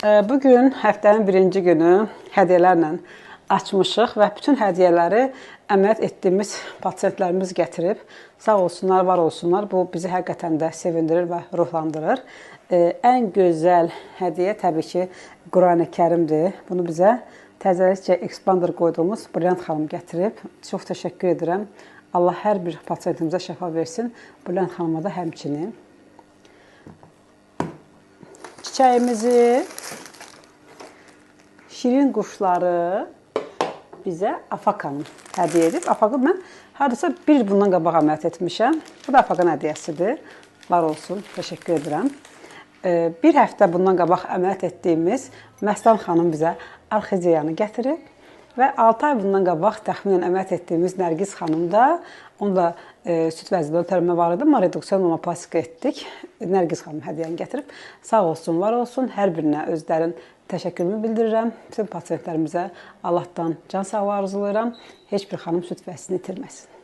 Bugün həftənin birinci günü hədiyyələrlə açmışıq və bütün hədiyyələri əməliyyat etdiyimiz pasientlərimiz gətirib. Sağ olsunlar, var olsunlar. Bu bizi həqiqətən də sevindirir və ruhlandırır. Ən gözəl hədiyyə təbii ki, Qurani-Kərimdir. Bunu bizə təzəlikcə expander qoyduğumuz Brilliant xanım gətirib. Çox təşəkkür edirəm. Allah hər bir pasientimizə şəfa versin. Brilliant xanıma da həmçinin. Çiçəyimizi, şirin quşları bizə Afaq xanım hədiyyə edib. Afaqı mən hardasa bir bundan qabaq əməliyyat etmişəm. Bu da Afaqın hədiyyəsidir. Var olsun, təşəkkür edirəm. Bir həftə bundan qabaq əməliyyat etdiyimiz Məstan xanım bizə arxiziyanı gətirib. Və 6 ay bundan qabaq təxminən əməliyyat etdiyimiz Nərgiz xanım da, onda süd vəzində ötərmə var idi, amma reduksiyon mamoplastika etdik. Nərgiz xanım hədiyyəni gətirib. Sağ olsun, var olsun. Hər birinə özlərin təşəkkürümü bildirirəm. Bütün pasientlərimizə Allahdan can sağlığı arzulayıram. Heç bir xanım süd vəzini itirməsin.